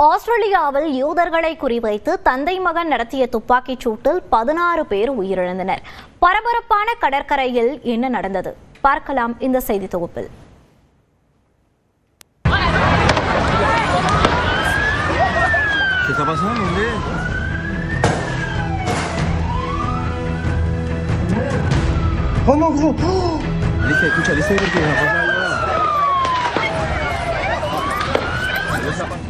ஆஸ்திரேலியாவில் யூதர்களை குறிவைத்து தந்தை மகன் நடத்திய துப்பாக்கிச் சூட்டில் 16 பேர் உயிரிழந்தனர். பரபரப்பான கடற்கரையில் என்ன நடந்தது பார்க்கலாம் இந்த செய்தி தொகுப்பில்.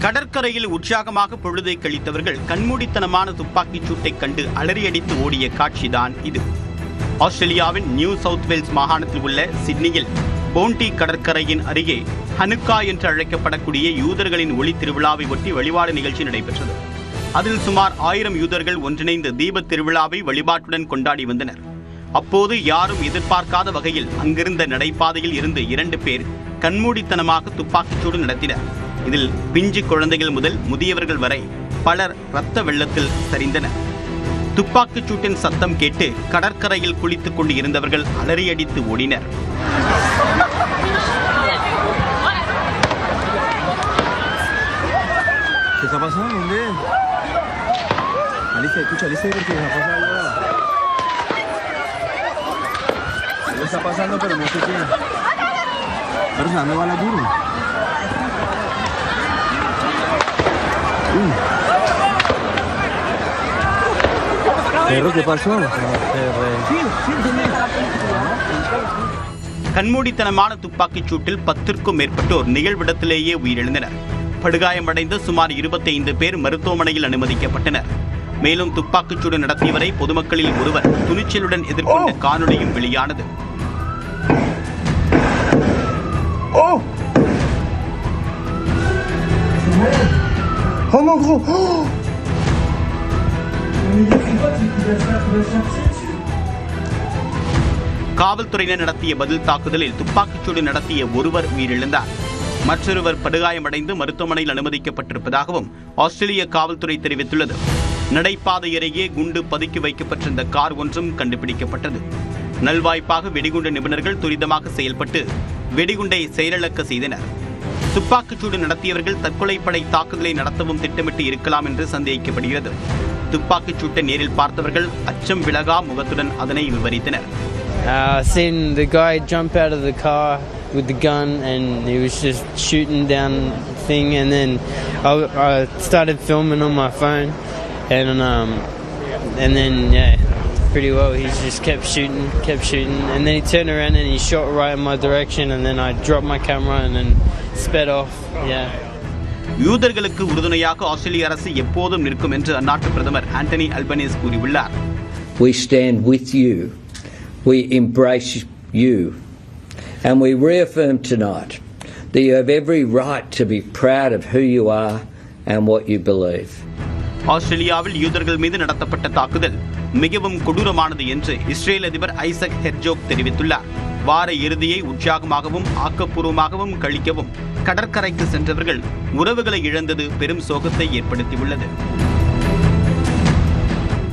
கடற்கரையில் உற்சாகமாக பொழுதை கழித்தவர்கள் கண்மூடித்தனமான துப்பாக்கிச் சூட்டை கண்டு அலறியடித்து ஓடிய காட்சிதான் இது. ஆஸ்திரேலியாவின் நியூ சவுத் வேல்ஸ் மாகாணத்தில் உள்ள சிட்னியில் போண்டி கடற்கரையின் அருகே ஹனுக்கா என்று அழைக்கப்படக்கூடிய யூதர்களின் ஒளி திருவிழாவை ஒட்டி வழிபாடு நிகழ்ச்சி நடைபெற்றது. அதில் சுமார் 1000 யூதர்கள் ஒன்றிணைந்து தீபத் திருவிழாவை வழிபாட்டுடன் கொண்டாடி வந்தனர். அப்போது யாரும் எதிர்பார்க்காத வகையில் அங்கிருந்த நடைபாதையில் இருந்து 2 பேர் கண்மூடித்தனமாக துப்பாக்கிச்சூடு நடத்தினர். இதில் பிஞ்சு குழந்தைகள் முதல் முதியவர்கள் வரை பலர் இரத்த வெள்ளத்தில் சரிந்தனர். துப்பாக்கிச் சூட்டின் சத்தம் கேட்டு கடற்கரையில் குளித்துக் கொண்டு இருந்தவர்கள் அலறியடித்து ஓடினர். கண்மூடித்தனமான துப்பாக்கிச் சூட்டில் 10க்கும் மேற்பட்டோர் நிகழ்விடத்திலேயே உயிரிழந்தனர். படுகாயமடைந்த சுமார் 25 பேர் மருத்துவமனையில் அனுமதிக்கப்பட்டனர். மேலும் துப்பாக்கிச்சூடு நடத்தியவரை பொதுமக்களில் ஒருவர் துணிச்சலுடன் எதிர்கொண்ட காணொளியும் வெளியானது. காவல்துறையினர் நடத்திய பதில் தாக்குதலில் துப்பாக்கிச்சூடு நடத்திய ஒருவர் உயிரிழந்தார். மற்றொருவர் படுகாயமடைந்து மருத்துவமனையில் அனுமதிக்கப்பட்டிருப்பதாகவும் ஆஸ்திரேலிய காவல்துறை தெரிவித்துள்ளது. நடைபாதை அருகே குண்டு பதுக்கி வைக்கப்பட்டிருந்த கார் ஒன்றும் கண்டுபிடிக்கப்பட்டது. நல்வாய்ப்பாக வெடிகுண்டு நிபுணர்கள் துரிதமாக செயல்பட்டு வெடிகுண்டை செயலிழக்க செய்தனர். துப்பாக்கிச்சூடு நடத்தியவர்கள் தற்கொலைப்படை தாக்குதலை நடத்தவும் திட்டமிட்டு இருக்கலாம் என்று சந்தேகிக்கப்படுகிறது. துப்பாக்கிச் சூட்டை நேரில் பார்த்தவர்கள் அச்சம் விலகா முகத்துடன் அதனை விவரித்தனர். Seen the guy jump out of the car with the gun and he was just shooting down thing, and then I started filming on my phone, and then pretty well he just kept shooting, and then he turned around and he shot right in my direction, and then I dropped my camera and then sped off. யூதர்களுக்கு உறுதுணையாக ஆஸ்திரேலிய அரசு எப்போதும் நிற்கும் என்று அந்நாட்டு பிரதமர் Antony Albanese கூறியுள்ளார். We stand with you. We embrace you. And we reaffirm tonight that you have every right to be proud of who you are and what you believe. ஆஸ்திரேலியாவில் யூதர்கள் மீது நடத்தப்பட்ட தாக்குதல் மிகவும் கொடூரமானது என்று இஸ்ரேல் அதிபர் ஐசக் ஹெர்ஜோக் தெரிவித்துள்ளார். வார இறுதியை உற்சாகமாகவும் ஆக்கப்பூர்வமாகவும் கழிக்கவும் கடற்கரைக்கு சென்றவர்கள் உறவுகளை இழந்தது பெரும் சோகத்தை ஏற்படுத்தியுள்ளது.